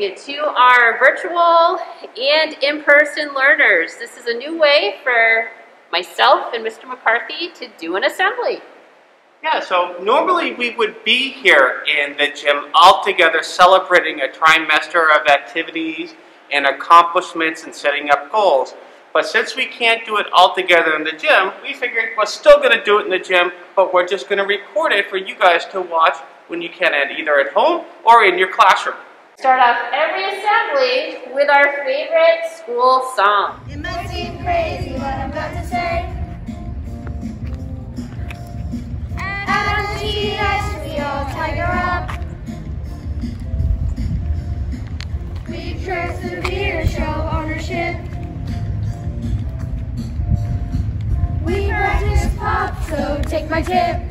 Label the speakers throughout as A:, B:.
A: Day to our virtual and in-person learners. This is a new way for myself and Mr. McCarthy to do an assembly.
B: Yeah, so normally we would be here in the gym all together celebrating a trimester of activities and accomplishments and setting up goals. But since we can't do it all together in the gym, we figured we're still going to do it in the gym, but we're just going to record it for you guys to watch when you can, either at home or in your classroom.
A: Start off every assembly with our favorite school song.
C: It might seem crazy what I'm about to say. At LGS we all tiger up. We persevere, show ownership. We practice pop, so take my tip.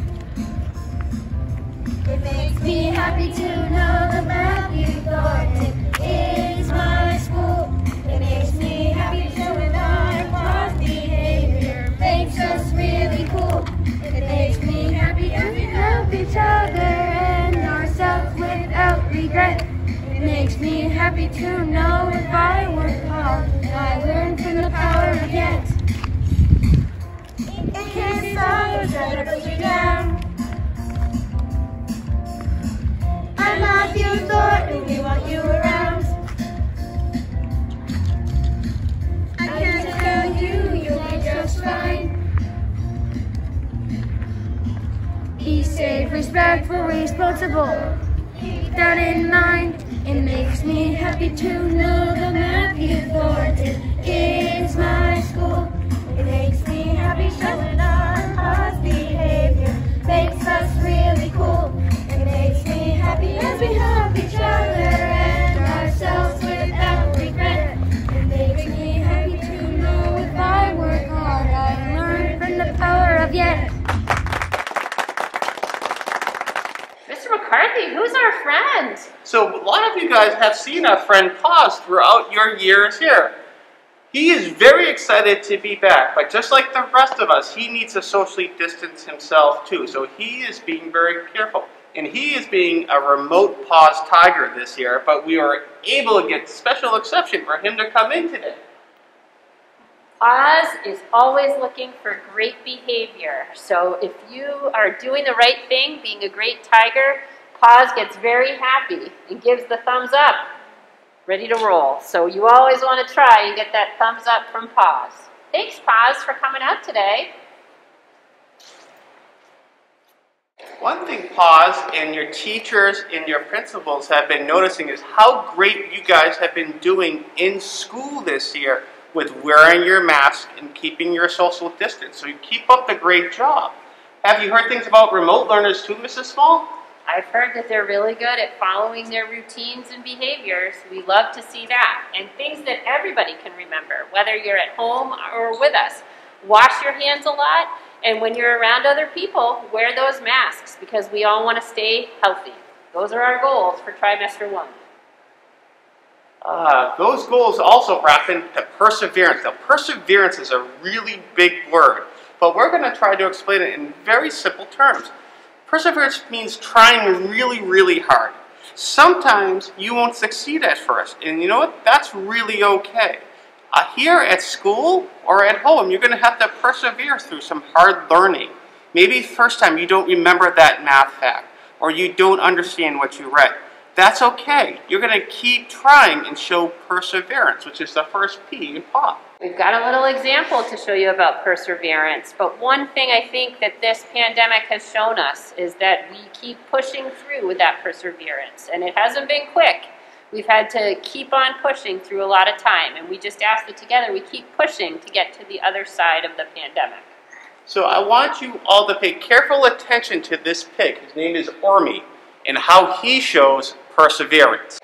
C: It makes me happy to know that Matthew Thornton is my school. It makes me happy to know our pause behavior makes us really cool. It makes me happy to help each other and ourselves without regret. It makes me happy to know if I work hard, I learn from the power of yet. It can't stop or try to put you down. I'm Matthew Thornton, we want you around. I can tell you, you'll be just fine. Be safe, respectful, responsible. Keep that in mind. It makes me happy to know that Matthew Thornton is my school. It makes me happy showing our pause behavior makes us really cool. It makes me happy as we help each other and ourselves without regret. It makes me happy to know if I work hard, I learn from the power of yet.
A: Mr. McCarthy, who's our friend?
B: So a lot of you guys have seen our friend Paz throughout your years here. He is very excited to be back, but just like the rest of us, he needs to socially distance himself too. So he is being very careful. And he is being a remote pause tiger this year, but we were able to get special exception for him to come in today.
A: Paz is always looking for great behavior. So if you are doing the right thing, being a great tiger, Paz gets very happy and gives the thumbs up, ready to roll. So you always want to try and get that thumbs up from Paz. Thanks, Paz, for coming out today.
B: One thing Paz and your teachers and your principals have been noticing is how great you guys have been doing in school this year with wearing your mask and keeping your social distance. So you keep up the great job. Have you heard things about remote learners too, Mrs. Small?
A: I've heard that they're really good at following their routines and behaviors. We love to see that. And things that everybody can remember, whether you're at home or with us. Wash your hands a lot, and when you're around other people, wear those masks because we all want to stay healthy. Those are our goals for trimester 1.
B: Those goals also wrap into perseverance. Now, perseverance is a really big word, but we're going to try to explain it in very simple terms. Perseverance means trying really, really hard. Sometimes you won't succeed at first, and you know what? That's really okay. Here at school or at home, you're going to have to persevere through some hard learning. Maybe first time you don't remember that math fact, or you don't understand what you read. That's okay. You're going to keep trying and show perseverance, which is the first P in POP.
A: We've got a little example to show you about perseverance, but one thing I think that this pandemic has shown us is that we keep pushing through with that perseverance, and it hasn't been quick. We've had to keep on pushing through a lot of time, and we just ask that together we keep pushing to get to the other side of the pandemic.
B: So I want you all to pay careful attention to this pig. His name is Ormy, and how he shows perseverance.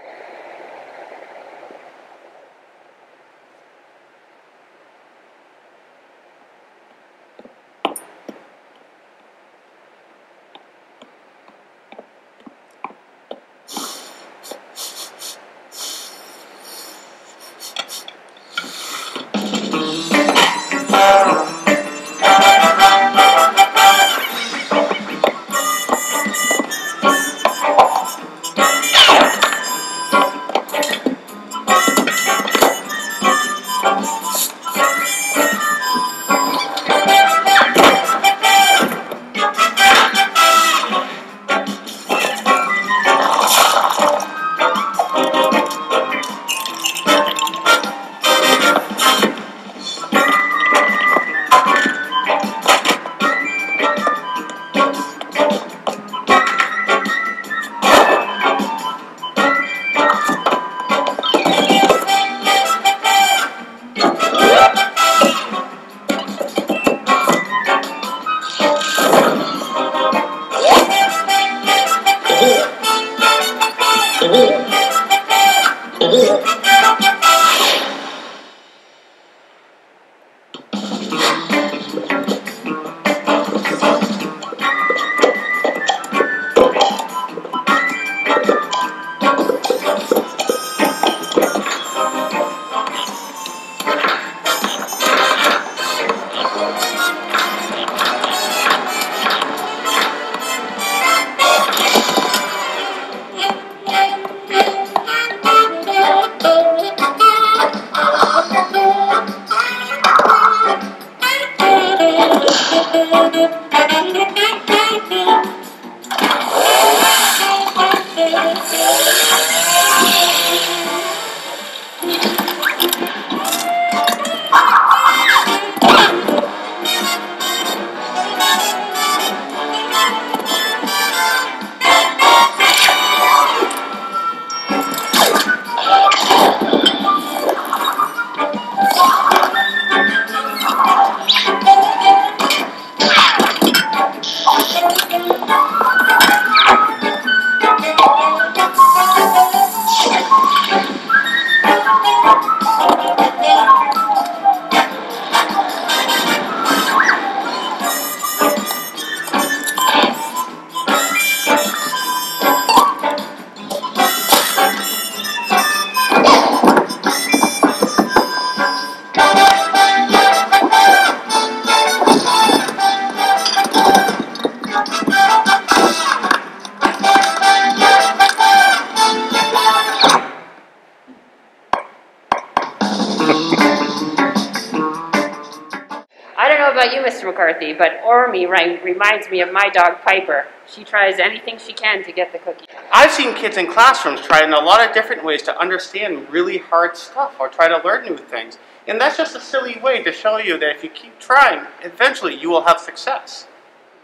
A: I don't know about you, Mr. McCarthy, but Ormy reminds me of my dog Piper. She tries anything she can to get the cookie.
B: I've seen kids in classrooms try in a lot of different ways to understand really hard stuff or try to learn new things. And that's just a silly way to show you that if you keep trying, eventually you will have success.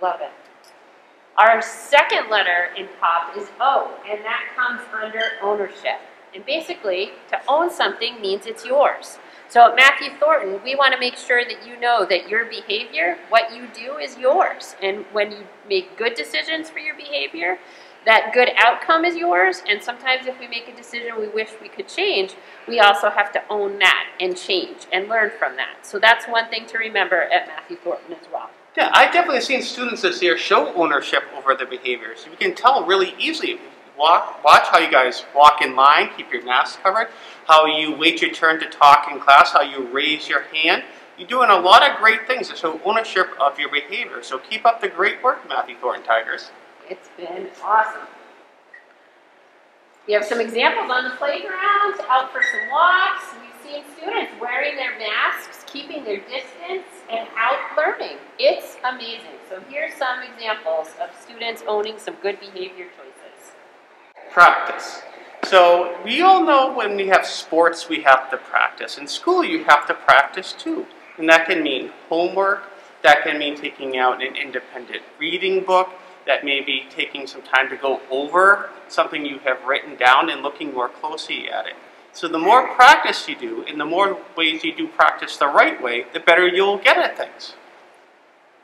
A: Love it. Our second letter in POP is O, and that comes under ownership. And basically, to own something means it's yours. So at Matthew Thornton, we want to make sure that you know that your behavior, what you do, is yours. And when you make good decisions for your behavior, that good outcome is yours. And sometimes if we make a decision we wish we could change, we also have to own that and change and learn from that. So that's one thing to remember at Matthew Thornton as well.
B: Yeah, I've definitely seen students this year show ownership over their behaviors. You can tell really easily. Watch how you guys walk in line, keep your mask covered, how you wait your turn to talk in class, how you raise your hand. You're doing a lot of great things to show ownership of your behavior. So keep up the great work, Matthew Thornton Tigers.
A: It's been awesome. We have some examples on the playground, out for some walks. We've seen students wearing their masks, keeping their distance, and out learning. It's amazing. So here's some examples of students owning some good behavior choices.
B: Practice. So we all know when we have sports, we have to practice. In school, you have to practice too. And that can mean homework. That can mean taking out an independent reading book. That may be taking some time to go over something you have written down and looking more closely at it. So the more practice you do, and the more ways you do practice the right way, the better you'll get at things.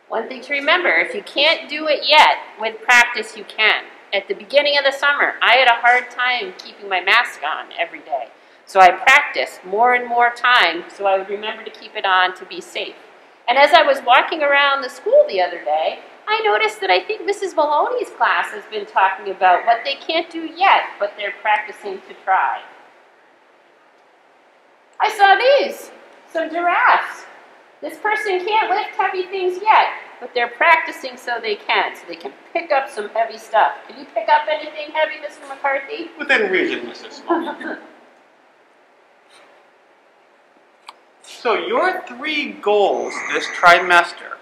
A: One thing to remember, if you can't do it yet, with practice you can. At the beginning of the summer, I had a hard time keeping my mask on every day. So I practiced more and more time so I would remember to keep it on to be safe. And as I was walking around the school the other day, I noticed that I think Mrs. Maloney's class has been talking about what they can't do yet, but they're practicing to try. I saw these, some giraffes. This person can't lift heavy things yet, but they're practicing so they can pick up some heavy stuff. Can you pick up anything heavy, Mr. McCarthy?
B: Within reason, Mrs. Small. So your 3 goals this trimester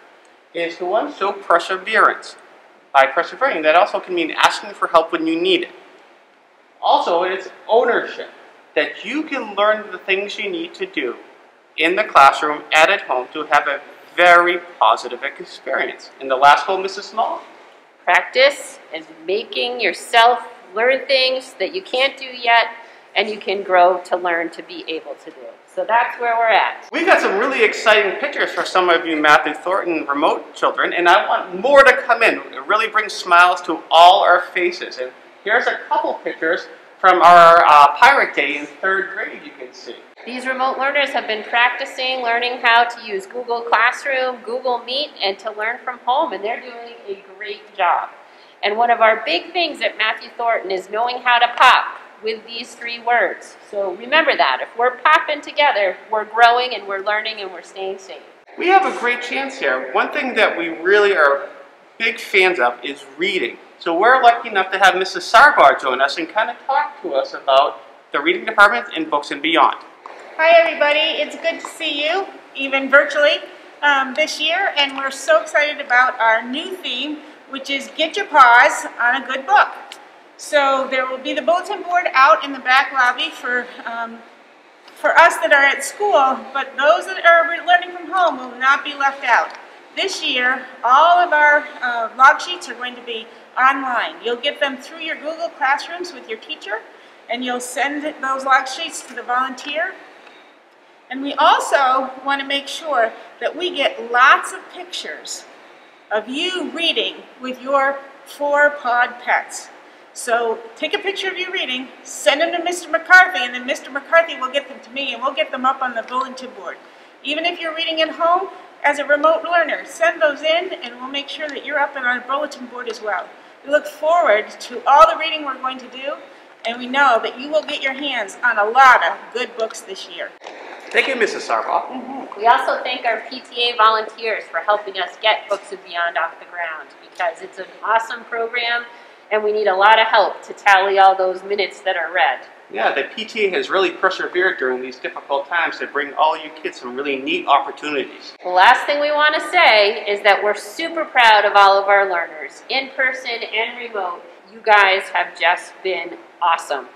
B: is to, 1, show perseverance. By persevering, that also can mean asking for help when you need it. Also, it's ownership, that you can learn the things you need to do in the classroom and at home to have a very positive experience. And the last goal, Mrs. Small?
A: Practice and making yourself learn things that you can't do yet and you can grow to learn to be able to do. So that's where we're at.
B: We've got some really exciting pictures for some of you Matthew Thornton remote children, and I want more to come in. It really brings smiles to all our faces. And here's a couple pictures from our Pirate Day in 3rd grade you can see.
A: These remote learners have been practicing learning how to use Google Classroom, Google Meet, and to learn from home, and they're doing a great job. And one of our big things at Matthew Thornton is knowing how to pop with these 3 words. So remember that. If we're popping together, we're growing and we're learning and we're staying safe.
B: We have a great chance here. One thing that we really are big fans of is reading. So we're lucky enough to have Mrs. Sarbar join us and kind of talk to us about the reading department and books and beyond.
D: Hi everybody, it's good to see you, even virtually, this year, and we're so excited about our new theme, which is Get Your Paws on a Good Book. So there will be the bulletin board out in the back lobby for us that are at school, but those that are learning from home will not be left out. This year, all of our log sheets are going to be online. You'll get them through your Google Classrooms with your teacher, and you'll send those log sheets to the volunteer. And we also want to make sure that we get lots of pictures of you reading with your 4-pawed pets. So take a picture of you reading, send them to Mr. McCarthy, and then Mr. McCarthy will get them to me, and we'll get them up on the bulletin board. Even if you're reading at home as a remote learner, send those in, and we'll make sure that you're up on our bulletin board as well. We look forward to all the reading we're going to do, and we know that you will get your hands on a lot of good books this year.
B: Thank you, Mrs. Sarbaugh.
A: We also thank our PTA volunteers for helping us get Books and Beyond off the ground, because it's an awesome program and we need a lot of help to tally all those minutes that are read.
B: Yeah, the PTA has really persevered during these difficult times to bring all you kids some really neat opportunities.
A: The last thing we want to say is that we're super proud of all of our learners, in person and remote. You guys have just been awesome.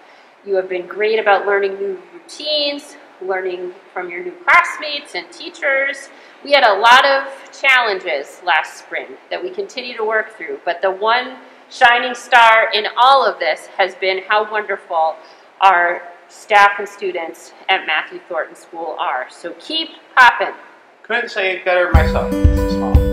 A: You have been great about learning new routines, learning from your new classmates and teachers. We had a lot of challenges last spring that we continue to work through, but the one shining star in all of this has been how wonderful our staff and students at Matthew Thornton School are. So keep hopping.
B: Couldn't say it better myself, Mrs. Small.